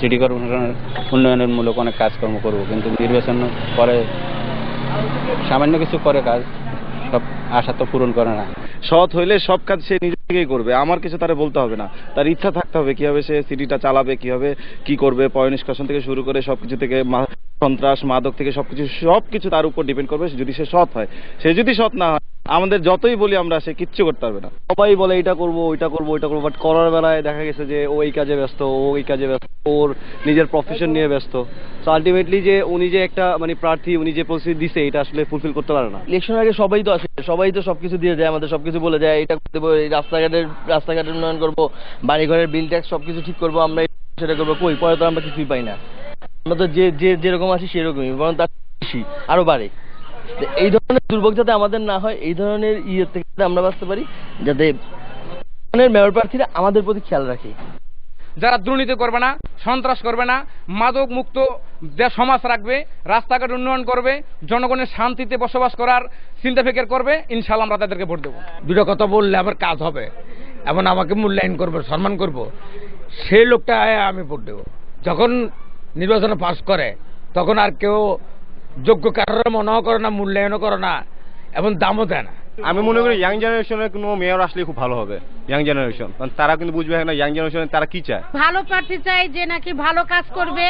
City কর্পোরেশনের উন্নয়নমূলক অনেক কাজকর্ম করব, কিন্তু নির্বাচন পরে সামান্য কিছু করে কাজ, সব আশা তো পূরণ করে না। সৎ হইলে সব কাজ সে নিজে থেকেই করবে, আমার কিছু তারা বলতে হবে না। তার ইচ্ছা থাকতে হবে কিভাবে সে সিটিটা চালাবে, কিভাবে কি করবে, পয় নিষ্কাশন থেকে শুরু করে সবকিছু থেকে সন্ত্রাস মাদক থেকে সবকিছু তার উপর ডিপেন্ড করবে যদি সে সৎ হয়। সে যদি সৎ না হয়, আমাদের যতই বলি আমরা, সে কিচ্ছু করতে পারবে না। সবাই বলে এটা করবো ওইটা করবো ওইটা করবো, বাট করার বেলায় দেখা গেছে যে ও এই কাজে ব্যস্ত, ও এই কাজে ব্যস্ত, ওর নিজের প্রফেশন নিয়ে ব্যস্ত। সো আলটিমেটলি যে উনি যে একটা মানে প্রার্থী, উনি যে পরিস্থিতি দিছে এটা আসলে ফুলফিল করতে পারে না। ইলেকশন আগে সবাই তো আসে, সবাই তো সবকিছু দিয়ে যায়, আমাদের সবকিছু বলে যায়, এটা দেবো, এই রাস্তাঘাটের উন্নয়ন করবো, বাড়িঘরের বিল ট্যাক্স সবকিছু ঠিক করবো, আমরা সেটা করবো। কই পরে তো আমরা কিছুই পাই না। আমরা তো যেরকম আছি সেরকমই, বরং তার বেশি আরো বাড়ে। এই ধরনের দুর্ভোগ যাতে আমাদের না হয়, এই ধরনের ইয়ে থেকে আমরা বাঁচতে পারি, যাতে মেয়র প্রার্থীরা আমাদের প্রতি খেয়াল রাখে। যারা দুর্নীতি করবে না, সন্ত্রাস করবে না, মাদক মুক্ত সমাজ রাখবে, রাস্তাঘাট উন্নয়ন করবে, জনগণের শান্তিতে বসবাস করার চিন্তা ফিকির করবে, ইনশাআল্লাহ আমরা তাদেরকে ভোট দেবো। দুটো কথা বললে আবার কাজ হবে, এমন আমাকে মূল্যায়ন করবো, সম্মান করব, সেই লোকটা আমি ভোট দেবো। যখন নির্বাচনে পাস করে তখন আর কেউ যোগ্য কারোর মনেও করে না, মূল্যায়নও করে না, এবং দামও দেয় না। আমি মনে করি ইয়াং জেনারেশনের কোনো মেয়র আসলে খুব ভালো হবে। ইয়াং জেনারেশন, কারণ তারা কিন্তু বুঝবে না ইয়াং জেনারেশন তারা কি চায়। ভালো প্রার্থী চাই যে নাকি ভালো কাজ করবে,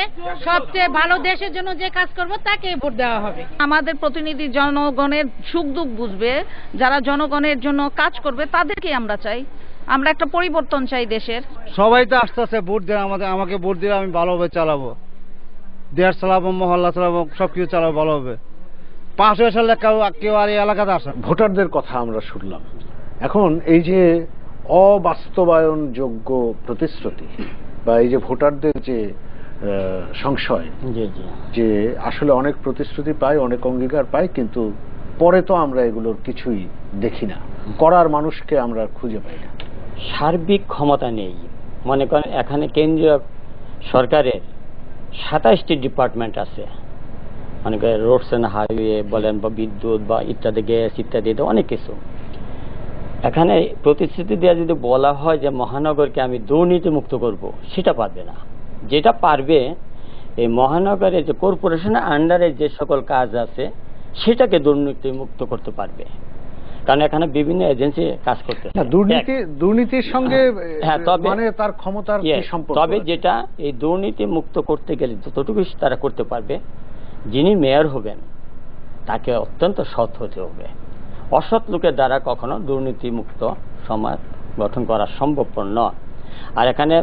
সবচেয়ে ভালো দেশের জন্য যে কাজ করবে তাকে ভোট দেওয়া হবে। আমাদের প্রতিনিধি জনগণের সুখ দুঃখ বুঝবে, যারা জনগণের জন্য কাজ করবে তাদেরকে আমরা চাই। আমরা একটা পরিবর্তন চাই দেশের। সবাই তো আস্তে আস্তে ভোট দেয়, আমাকে ভোট দিলে আমি ভালোভাবে চালাবো, দেশ চালাবো, মহল্লা চালাবো, সবকিছু চালাবো ভালোভাবে। 5 হয়ে সালে কেউ আর এই এলাকাতে আসে। ভোটারদের কথা আমরা শুনলাম। এখন এই যে অবাস্তবায়নযোগ্য প্রতিশ্রুতি বা এই যে ভোটারদের যে সংশয়, যে আসলে অনেক প্রতিশ্রুতি পাই, অনেক অঙ্গীকার পাই, কিন্তু পরে তো আমরা এগুলোর কিছুই দেখি না, করার মানুষকে আমরা খুঁজে পাই না। সার্বিক ক্ষমতা নেই। মনে করেন এখানে কেন্দ্রীয় সরকারের 27টি ডিপার্টমেন্ট আছে, মনে করেন রোডস অ্যান্ড হাইওয়ে বলেন বা বিদ্যুৎ বা ইত্যাদি, গ্যাস ইত্যাদি, অনেক কিছু। এখানে প্রতিশ্রুতি দেওয়া যদি বলা হয় যে মহানগরকে আমি দুর্নীতি মুক্ত করব, সেটা পারবে না। যেটা পারবে এই মহানগরের যে কর্পোরেশনের আন্ডারে যে সকল কাজ আছে সেটাকে দুর্নীতি মুক্ত করতে পারবে, কারণ এখানে বিভিন্ন এজেন্সি কাজ করতেছে। দুর্নীতির সঙ্গে মানে তার ক্ষমতার কি সম্পর্ক? তবে যেটা এই দুর্নীতি মুক্ত করতে গেলে যতটুকু তারা করতে পারবে, যিনি মেয়র হবেন তাকে অত্যন্ত সৎ হতে হবে। অসৎ লোকের দ্বারা কখনো দুর্নীতি মুক্ত সমাজ গঠন করা সম্ভবপর নয়। আর এখানে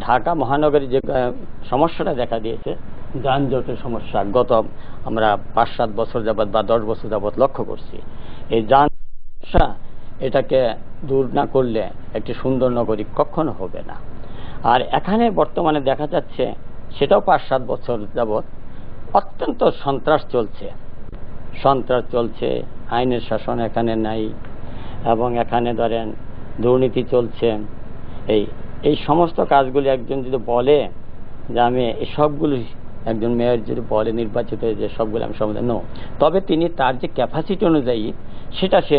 ঢাকা মহানগরী যে সমস্যাটা দেখা দিয়েছে, যানজটের সমস্যা, গত আমরা 5-7 বছর যাবৎ বা 10 বছর যাবৎ লক্ষ্য করছি। এই যান সমস্যা, এটাকে দূর না করলে একটি সুন্দর নগরী কখনো হবে না। আর এখানে বর্তমানে দেখা যাচ্ছে, সেটাও 5-7 বছর যাবৎ অত্যন্ত সন্ত্রাস চলছে, আইনের শাসন এখানে নাই, এবং এখানে ধরেন দুর্নীতি চলছে। এই সমস্ত কাজগুলি একজন যদি বলে যে আমি এই সবগুলি, একজন মেয়র যদি বলে নির্বাচিত যে সবগুলো আমি সমাধান, তবে তিনি তার যে ক্যাপাসিটি অনুযায়ী সেটা সে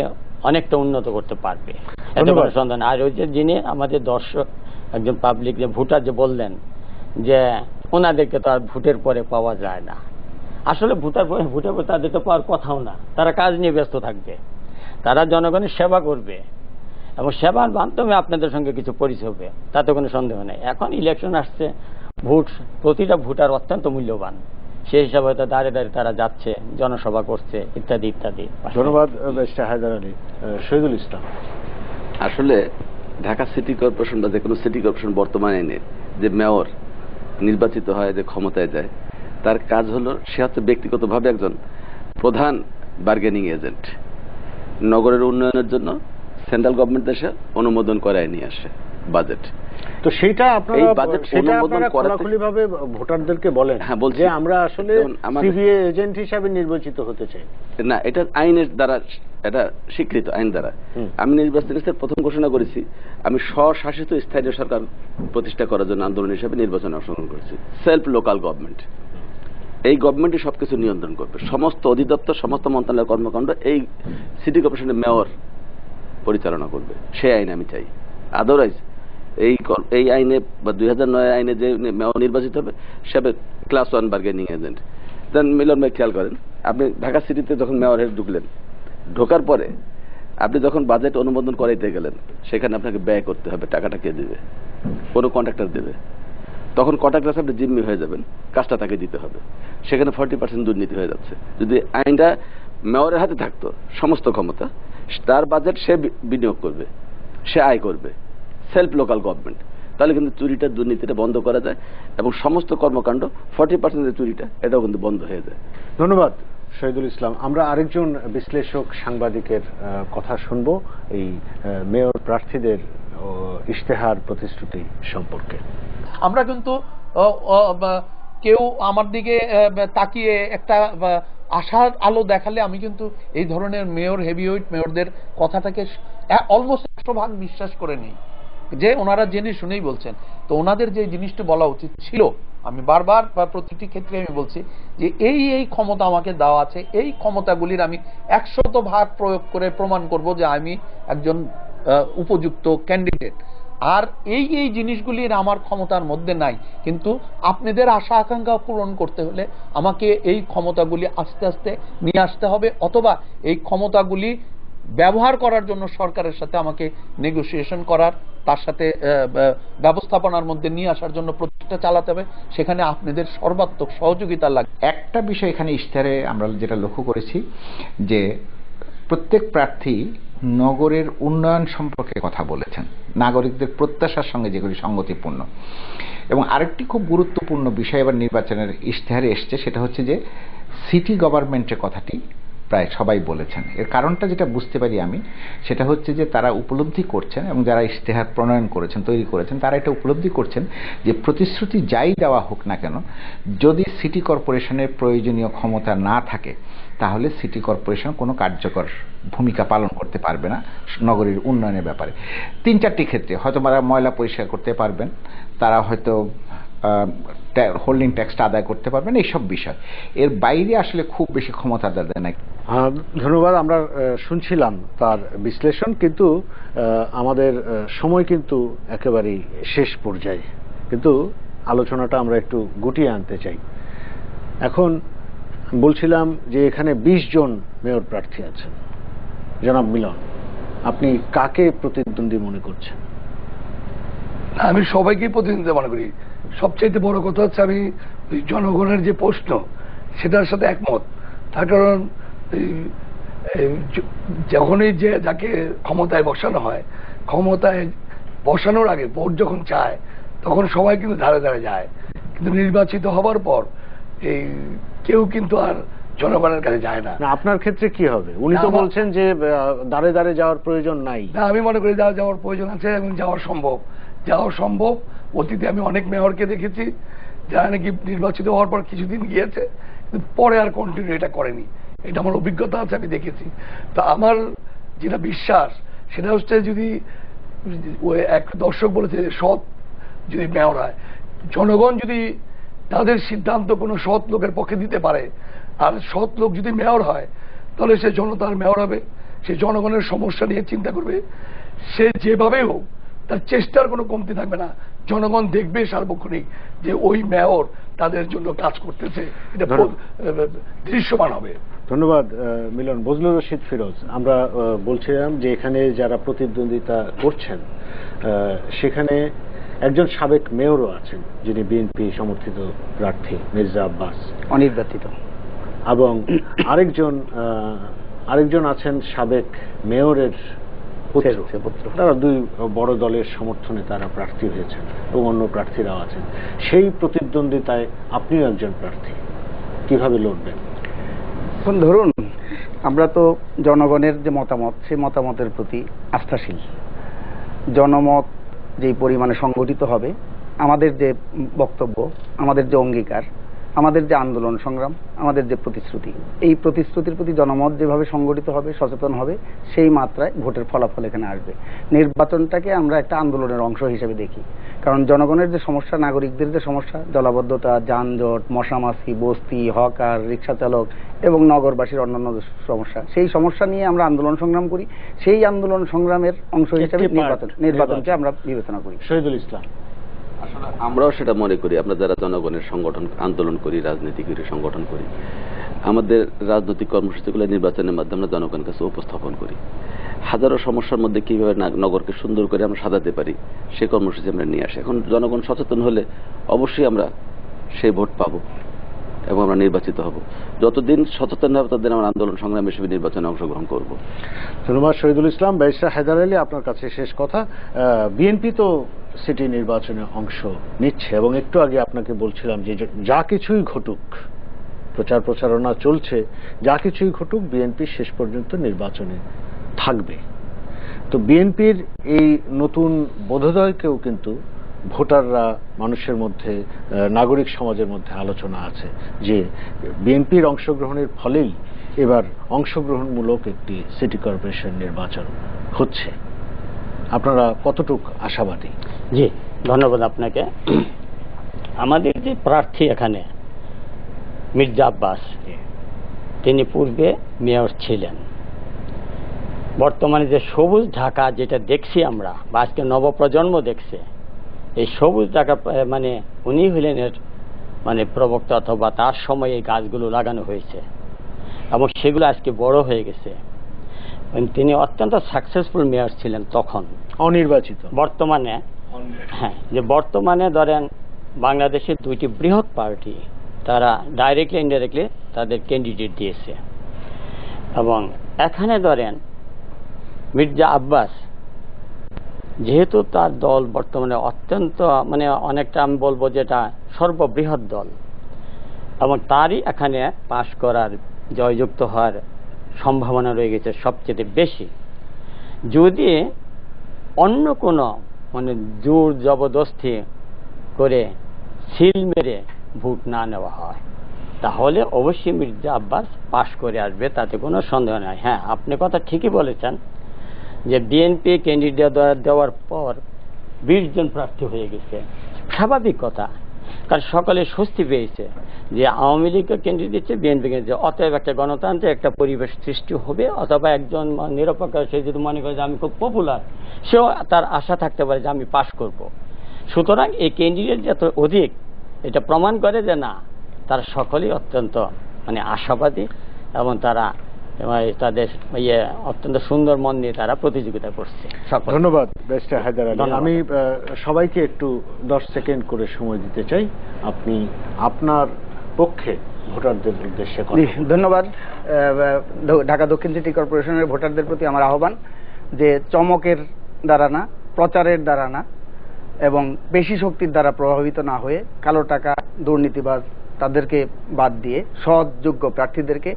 অনেকটা উন্নত করতে পারবে, এত বড় সন্ধান। আর ওই যে যিনি আমাদের দর্শক, একজন পাবলিক যে ভোটার যে বললেন যে ওনাদেরকে তো আর ভোটের পরে পাওয়া যায় না, আসলে ভোটের পরে তাদের তো পাওয়ার কথাও না। তারা কাজ নিয়ে ব্যস্ত থাকবে, তারা জনগণের সেবা করবে, এবং সেবার মাধ্যমে আপনাদের সঙ্গে কিছু পরিচয় হবে, তাতে কোনো সন্দেহ নেই। এখন ইলেকশন আসছে, প্রতিটা ভোটার অত্যন্ত মূল্যবান, সেই হিসাবে হয়তো দাঁড়িয়ে দাঁড়িয়ে তারা যাচ্ছে, জনসভা করছে, ইত্যাদি ইত্যাদি। ধন্যবাদ মিস্টার হায়দার আলী। শহীদুল ইসলাম, আসলে ঢাকা সিটি কর্পোরেশন বা যে কোনো সিটি কর্পোরেশন বর্তমানে যে মেয়র নির্বাচিত হয়, যে ক্ষমতায় যায়, তার কাজ হলো সে হচ্ছে ব্যক্তিগতভাবে একজন প্রধান বার্গেনিং এজেন্ট। নগরের উন্নয়নের জন্য সেন্ট্রাল গভর্নমেন্ট দেশে অনুমোদন করায় নিয়ে আসে বাজেট। তো সেইটা আপনারা খোলাখুলিভাবে ভোটারদেরকে বলেন যে আমরা আসলে সিবিএ এজেন্ট হিসাবে নির্বাচিত হতে চাই না, এটা আইনের দ্বারা, এটা স্বীকৃত আইন দ্বারা। আমি নির্বাচন প্রথম ঘোষণা করেছি, আমি স্বশাসিত স্থানীয় সরকার প্রতিষ্ঠা করার জন্য আন্দোলন হিসাবে নির্বাচনে অংশগ্রহণ করেছি। সেলফ লোকাল গভর্নমেন্ট, এই গভর্নমেন্টই সবকিছু নিয়ন্ত্রণ করবে, সমস্ত অধিদপ্তর, সমস্ত মন্ত্রণালয়ের কর্মকাণ্ড এই সিটি কর্পোরেশনের মেয়র পরিচালনা করবে, সেই আইন আমি চাই। আদারওয়াইজ এই আইনে বা 2009 আইনে যে মেয়র নির্বাচিত হবে সে হবে ক্লাস 1 বার্গেনিং এজেন্ট। দেন মিলন ভাই খেয়াল করেন, আপনি ঢাকা সিটিতে যখন মেয়র হয়ে ঢুকলেন, ঢোকার পরে আপনি যখন বাজেট অনুমোদন করাইতে গেলেন, সেখানে আপনাকে ব্যয় করতে হবে, টাকাটা কে দেবে? কোনো কন্ট্রাক্টর দেবে। তখন কন্ট্রাক্টর আপনি জিম্মি হয়ে যাবেন, কাজটা তাকে দিতে হবে। সেখানে 40% দুর্নীতি হয়ে যাচ্ছে। যদি আইনটা মেয়রের হাতে থাকতো সমস্ত ক্ষমতা, তার বাজেট সে বিনিয়োগ করবে, সে আয় করবে, সেলফ লোকাল গভর্নমেন্ট, তাহলে কিন্তু চুরিটা দুর্নীতিটা বন্ধ করা যায় এবং সমস্ত কর্মকাণ্ড 40% চুরিটা এটাও কিন্তু বন্ধ হয়ে যায়। ধন্যবাদ শহীদুল ইসলাম। আমরা আরেকজন বিশ্লেষক সাংবাদিকের কথা শুনব এই মেয়র প্রার্থীদের ইশতেহার প্রতিশ্রুতি সম্পর্কে। আমরা কিন্তু কেউ আমার দিকে তাকিয়ে একটা আশার আলো দেখালে আমি কিন্তু এই ধরনের মেয়র, হেভিওয়েট মেয়রদের কথাটাকে অলমোস্ট 100% বিশ্বাস করে নিই যে ওনারা জেনে শুনেই বলছেন। তো ওনাদের যে জিনিসটা বলা উচিত ছিল, আমি বারবার বা প্রতিটি ক্ষেত্রে আমি বলছি যে এই ক্ষমতা আমাকে দেওয়া আছে, এই ক্ষমতাগুলির আমি 100% প্রয়োগ করে প্রমাণ করব যে আমি একজন উপযুক্ত ক্যান্ডিডেট। আর এই জিনিসগুলির আমার ক্ষমতার মধ্যে নাই, কিন্তু আপনাদের আশা আকাঙ্ক্ষা পূরণ করতে হলে আমাকে এই ক্ষমতাগুলি আস্তে আস্তে নিয়ে আসতে হবে, অথবা এই ক্ষমতাগুলি ব্যবহার করার জন্য সরকারের সাথে আমাকে নেগোসিয়েশন করার, তার সাথে ব্যবস্থাপনার মধ্যে নিয়ে আসার জন্য প্রচেষ্টা চালাতে হবে। সেখানে আপনাদের সর্বাত্মক সহযোগিতা লাগবে। একটা বিষয় এখানে ইশতেহারে আমরা যেটা লক্ষ্য করেছি যে প্রত্যেক প্রার্থী নগরের উন্নয়ন সম্পর্কে কথা বলেছেন, নাগরিকদের প্রত্যাশার সঙ্গে যেগুলি সঙ্গতিপূর্ণ। এবং আরেকটি খুব গুরুত্বপূর্ণ বিষয় এবার নির্বাচনের ইশতেহারে এসছে, সেটা হচ্ছে যে সিটি গভর্নমেন্টের কথাটি প্রায় সবাই বলেছেন। এর কারণটা যেটা বুঝতে পারি আমি, সেটা হচ্ছে যে তারা উপলব্ধি করছেন এবং যারা ইশতেহার প্রণয়ন করেছেন, তৈরি করেছেন, তারা এটা উপলব্ধি করছেন যে প্রতিশ্রুতি যাই দেওয়া হোক না কেন, যদি সিটি কর্পোরেশনের প্রয়োজনীয় ক্ষমতা না থাকে তাহলে সিটি কর্পোরেশন কোনো কার্যকর ভূমিকা পালন করতে পারবে না নগরীর উন্নয়নের ব্যাপারে। 3-4টি ক্ষেত্রে হয়তো তারা ময়লা পরিষ্কার করতে পারবেন, তারা হয়তো হোল্ডিং ট্যাক্সটা আদায় করতে পারবেন, এইসব বিষয়। এর বাইরে আসলে খুব বেশি ক্ষমতা দেয় না। ধন্যবাদ। আমরা শুনছিলাম তার বিশ্লেষণ, কিন্তু আমাদের সময় কিন্তু একেবারেই শেষ পর্যায়ে, কিন্তু আলোচনাটা আমরা একটু গুটিয়ে আনতে চাই। এখন বলছিলাম যে এখানে 20 জন মেয়র প্রার্থী আছেন। জনাব মিলন, আপনি কাকে প্রতিদ্বন্দ্বী মনে করছেন? আমি সবাইকেই প্রতিদ্বন্দ্বী মনে করি। সবচাইতে বড় কথা হচ্ছে আমি জনগণের যে প্রশ্ন সেটার সাথে একমত। তার কারণ যখনই যে যাকে ক্ষমতায় বসানো হয়, ক্ষমতায় বসানোর আগে ভোট যখন চায় তখন সবাই কিন্তু ধারে ধারে যায়, কিন্তু নির্বাচিত হবার পর কেউ কিন্তু আর জনগণের কাছে যায় না। আপনার ক্ষেত্রে কি হবে? উনি তো বলছেন যে দাঁড়ে দাঁড়ে যাওয়ার প্রয়োজন নাই। না, আমি মনে করি যাওয়ার প্রয়োজন আছে এবং যাওয়া সম্ভব। অতীতে আমি অনেক মেয়রকে দেখেছি যারা নাকি নির্বাচিত হওয়ার পর কিছুদিন গিয়েছে, কিন্তু পরে আর কন্টিনিউ এটা করেনি। এটা আমার অভিজ্ঞতা আছে, আমি দেখেছি। তো আমার যেটা বিশ্বাস সেটা হচ্ছে, যদি এক দর্শক বলেছে সৎ যদি মেয়র হয়, জনগণ যদি তাদের সিদ্ধান্ত কোনো সৎ লোকের পক্ষে দিতে পারে, আর সৎ লোক যদি মেয়র হয়, তাহলে সে জনতার মেয়র হবে, সে জনগণের সমস্যা নিয়ে চিন্তা করবে, সে যেভাবে হোক তার চেষ্টার কোনো কমতি থাকবে না। জনগণ দেখবে সার্বক্ষণিক যে ওই মেয়র তাদের জন্য কাজ করতেছে, এটা দৃশ্যমান হবে। ধন্যবাদ মিলন। বজলুর রশিদ ফিরোজ, আমরা বলছিলাম যে এখানে যারা প্রতিদ্বন্দ্বিতা করছেন সেখানে একজন সাবেক মেয়রও আছেন, যিনি বিএনপি সমর্থিত প্রার্থী মির্জা আব্বাস, অনির্বাচিত, এবং আরেকজন আছেন সাবেক মেয়রের পুত্র। তারা দুই বড় দলের সমর্থনে তারা প্রার্থী হয়েছেন এবং অন্য প্রার্থীরাও আছেন। সেই প্রতিদ্বন্দ্বিতায় আপনিও একজন প্রার্থী, কিভাবে লড়বেন? এখন ধরুন, আমরা তো জনগণের যে মতামত, সেই মতামতের প্রতি আস্থাশীল। জনমত যেই পরিমাণে সংগঠিত হবে, আমাদের যে বক্তব্য, আমাদের যে অঙ্গীকার, আমাদের যে আন্দোলন সংগ্রাম, আমাদের যে প্রতিশ্রুতি, এই প্রতিশ্রুতির প্রতি জনমত যেভাবে সংগঠিত হবে, সচেতন হবে, সেই মাত্রায় ভোটের ফলাফল এখানে আসবে। নির্বাচনটাকে আমরা একটা আন্দোলনের অংশ হিসেবে দেখি, কারণ জনগণের যে সমস্যা, নাগরিকদের যে সমস্যা, জলাবদ্ধতা, যানজট, মশামাছি, বস্তি, হকার, রিক্সা চালক এবং নগরবাসীর অন্যান্য যে সমস্যা, সেই সমস্যা নিয়ে আমরা আন্দোলন সংগ্রাম করি। সেই আন্দোলন সংগ্রামের অংশ হিসেবে নির্বাচনকে আমরা বিবেচনা করি। শহীদুল ইসলাম, আসলে আমরাও সেটা মনে করি। আমরা যারা জনগণের সংগঠন আন্দোলন করি, রাজনীতি করি, সংগঠন করি, আমাদের রাজনৈতিক কর্মসূচিগুলো নির্বাচনের মাধ্যমে আমরা জনগণের কাছে উপস্থাপন করি। হাজারো সমস্যার মধ্যে কিভাবে নগরকে সুন্দর করে আমরা সাজাতে পারি সেই কর্মসূচি আমরা নিয়ে আসি। এখন জনগণ সচেতন হলে অবশ্যই আমরা সেই ভোট পাবো এবং আমরা নির্বাচিত হব। যতদিন সচেতন হবে ততদিন আমরা আন্দোলন সংগ্রাম হিসেবে নির্বাচনে অংশগ্রহণ করব। ধন্যবাদ শহীদুল ইসলাম। ব্যারিস্টার হায়দার আলী, আপনার কাছে শেষ কথা। বিএনপি তো সিটি নির্বাচনে অংশ নিচ্ছে এবং একটু আগে আপনাকে বলছিলাম যে যা কিছুই ঘটুক, প্রচার প্রচারণা চলছে, যা কিছুই ঘটুক বিএনপি শেষ পর্যন্ত নির্বাচনে থাকবে। তো বিএনপির এই নতুন বোধোদয়কেও কিন্তু ভোটাররা, মানুষের মধ্যে, নাগরিক সমাজের মধ্যে আলোচনা আছে যে বিএনপির অংশগ্রহণের ফলেই এবার অংশগ্রহণমূলক একটি সিটি কর্পোরেশন নির্বাচন হচ্ছে। আপনারা কতটুকু আশাবাদী? জি, ধন্যবাদ আপনাকে। আমাদের যে প্রার্থী এখানে মির্জা আব্বাস, তিনি পূর্বে মেয়র ছিলেন। বর্তমানে যে সবুজ ঢাকা যেটা দেখছি আমরা, বা আজকে নবপ্রজন্ম দেখছে, এই সবুজ ঢাকা মানে উনি হলেন এর মানে প্রবক্তা, অথবা তার সময় এই গাছগুলো লাগানো হয়েছে এবং সেগুলো আজকে বড় হয়ে গেছে। তিনি অত্যন্ত সাকসেসফুল মেয়র ছিলেন তখন, অনির্বাচিত। বর্তমানে হ্যাঁ, যে বর্তমানে ধরেন বাংলাদেশের দুইটি বৃহৎ পার্টি তারা ডাইরেক্টলি ইনডাইরেক্টলি তাদের ক্যান্ডিডেট দিয়েছে। এবং এখানে ধরেন মির্জা আব্বাস, যেহেতু তার দল বর্তমানে অত্যন্ত মানে অনেকটা আমি বলবো যেটা সর্ববৃহৎ দল, এবং তারই এখানে পাশ করার, জয়যুক্ত হওয়ার সম্ভাবনা রয়ে গেছে সবচেয়ে বেশি। যদি অন্য কোনো মানে জোর জবরদস্তি করে সিল মেরে ভোট না নেওয়া হয়, তাহলে অবশ্যই মির্জা আব্বাস পাশ করে আসবে, তাতে কোনো সন্দেহ নাই। হ্যাঁ, আপনি কথা ঠিকই বলেছেন যে বিএনপি ক্যান্ডিডেট দেওয়ার পর 20 জন প্রার্থী হয়ে গেছে, স্বাভাবিক কথা, কারণ সকলে স্বস্তি পেয়েছে যে আওয়ামী লীগকে ক্যান্ডিডেট দিচ্ছে, বিএনপি দিচ্ছে, অতএব একটা গণতান্ত্রিক একটা পরিবেশ সৃষ্টি হবে। অথবা একজন নিরপেক্ষ, সে যদি মনে করে যে আমি খুব পপুলার, সেও তার আশা থাকতে পারে যে আমি পাশ করব। সুতরাং এই ক্যান্ডিডেট যত অধিক, এটা প্রমাণ করে যে না, তারা সকলেই অত্যন্ত মানে আশাবাদী এবং তারা তাদের অত্যন্ত সুন্দর মন নিয়ে তারা প্রতিযোগিতা করছে। ধন্যবাদ ব্যারিস্টার হায়দার আলী। আমি সবাইকে একটু 10 সেকেন্ড করে সময় দিতে চাই, আপনি আপনার পক্ষে ভোটারদের উদ্দেশ্যে কথা বলুন। ধন্যবাদ। ঢাকা দক্ষিণ সিটি কর্পোরেশনের ভোটারদের প্রতি আমার আহ্বান যে চমকের দ্বারা না, প্রচারের দ্বারা না এবং বেশি শক্তির দ্বারা প্রভাবিত না হয়ে কালো টাকা, দুর্নীতিবাজ তাদেরকে বাদ দিয়ে সৎ যোগ্য প্রার্থীদেরকে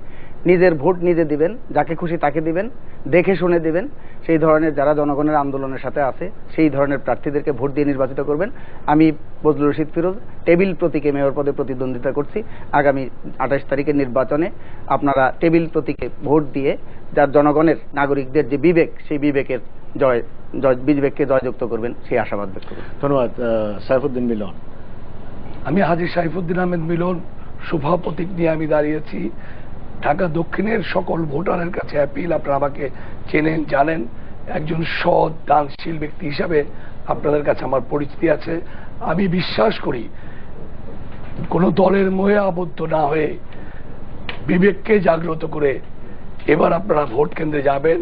নিজের ভোট নিজে দিবেন, যাকে খুশি তাকে দিবেন, দেখে শুনে দিবেন। সেই ধরনের যারা জনগণের আন্দোলনের সাথে আছে সেই ধরনের প্রার্থীদেরকে ভোট দিয়ে নির্বাচিত করবেন। আমি বজলুর রশিদ ফিরোজ টেবিল প্রতীকে মেয়র পদে প্রতিদ্বন্দ্বিতা করছি। আগামী 28 তারিখের নির্বাচনে আপনারা টেবিল প্রতীকে ভোট দিয়ে যার জনগণের, নাগরিকদের যে বিবেক, সেই বিবেকের বিবেককে জয়যুক্ত করবেন, সেই আশাবাদ ব্যক্ত করবেন। ধন্যবাদ। সাইফুদ্দিন মিলন। আমি হাজী সাইফুদ্দিন আহমেদ মিলন, শুভা প্রতীক নিয়ে আমি দাঁড়িয়েছি। ঢাকা দক্ষিণের সকল ভোটারের কাছে অ্যাপিল, আপনারা আমাকে চেনেন, জানেন, একজন সৎ দানশীল ব্যক্তি হিসাবে আপনাদের কাছে আমার পরিচিতি আছে। আমি বিশ্বাস করি কোনো দলের মোহে আবদ্ধ না হয়ে বিবেককে জাগ্রত করে এবার আপনারা ভোট কেন্দ্রে যাবেন।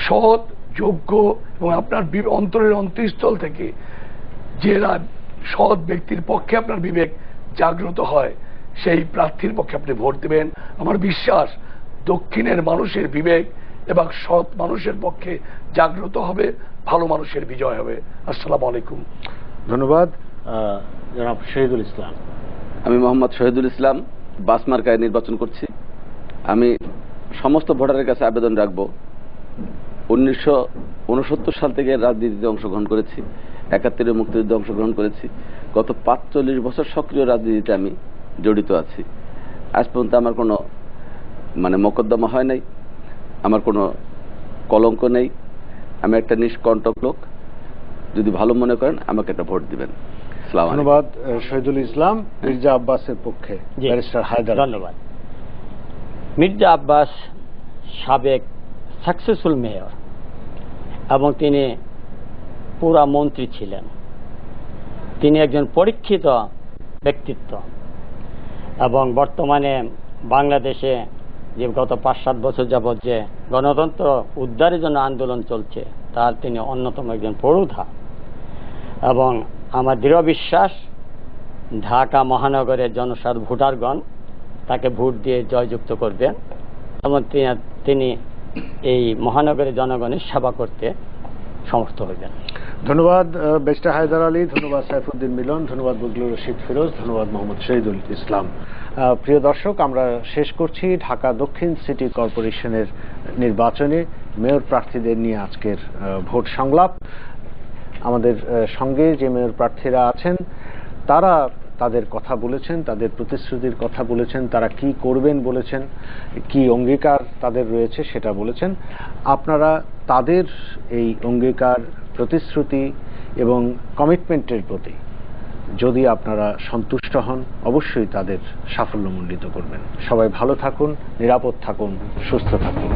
সৎ, যোগ্য এবং আপনার অন্তরের অন্তঃস্থল থেকে যে সৎ ব্যক্তির পক্ষে আপনার বিবেক জাগ্রত হয়, সেই প্রার্থীর পক্ষে আপনি ভোট দেবেন। আমার বিশ্বাস দক্ষিণের মানুষের বিবেক এবং সৎ মানুষের পক্ষে জাগ্রত হবে, ভালো মানুষের বিজয় হবে। আসসালামু আলাইকুম। ধন্যবাদ। জনাব শহীদুল ইসলাম। আমি মোহাম্মদ শহীদুল ইসলাম, বাসমার্কায় নির্বাচন করছি। আমি সমস্ত ভোটারের কাছে আবেদন রাখব, 1969 সাল থেকে রাজনীতিতে অংশগ্রহণ করেছি, 71-এর মুক্তিযুদ্ধে অংশগ্রহণ করেছি। গত 45 বছর সক্রিয় রাজনীতিতে আমি জড়িত আছি। আজ পর্যন্ত আমার কোনো মোকদ্দমা হয় নাই, আমার কোনো কলঙ্ক নেই। আমি একটা নিষ্কণ্টক লোক। যদি ভালো মনে করেন আমাকে একটা ভোট দিবেন। আসসালামু আলাইকুম। ধন্যবাদ শহীদুল ইসলাম। মির্জা আব্বাসের পক্ষে ব্যারিস্টার হায়দার। ধন্যবাদ। মির্জা আব্বাস সাবেক সাকসেসফুল মেয়র এবং তিনি পুরা মন্ত্রী ছিলেন। তিনি একজন পরীক্ষিত ব্যক্তিত্ব এবং বর্তমানে বাংলাদেশে যে গত 5-7 বছর যাবৎ যে গণতন্ত্র উদ্ধারের জন্য আন্দোলন চলছে তার তিনি অন্যতম একজন পুরোধা এবং আমার দৃঢ় বিশ্বাস ঢাকা মহানগরের জনসাধারণ ভোটারগণ তাকে ভোট দিয়ে জয়যুক্ত করবেন এবং তিনি এই মহানগরের জনগণের সেবা করতে সমর্থ হইবেন। ধন্যবাদ ব্যারিস্টার হায়দার আলী, ধন্যবাদ সাইফুদ্দিন মিলন, ধন্যবাদ বজলুর রশিদ ফিরোজ, ধন্যবাদ মোহাম্মদ শহীদুল ইসলাম। প্রিয় দর্শক, আমরা শেষ করছি ঢাকা দক্ষিণ সিটি কর্পোরেশনের নির্বাচনে মেয়র প্রার্থীদের নিয়ে আজকের ভোট সংলাপ। আমাদের সঙ্গে যে মেয়র প্রার্থীরা আছেন তারা তাদের কথা বলেছেন, তাদের প্রতিশ্রুতির কথা বলেছেন, তারা কি করবেন বলেছেন, কি অঙ্গীকার তাদের রয়েছে সেটা বলেছেন। আপনারা তাদের এই অঙ্গীকার, প্রতিশ্রুতি এবং কমিটমেন্টের প্রতি যদি আপনারা সন্তুষ্ট হন অবশ্যই তাদের সাফল্যমণ্ডিত করবেন। সবাই ভালো থাকুন, নিরাপদ থাকুন, সুস্থ থাকুন।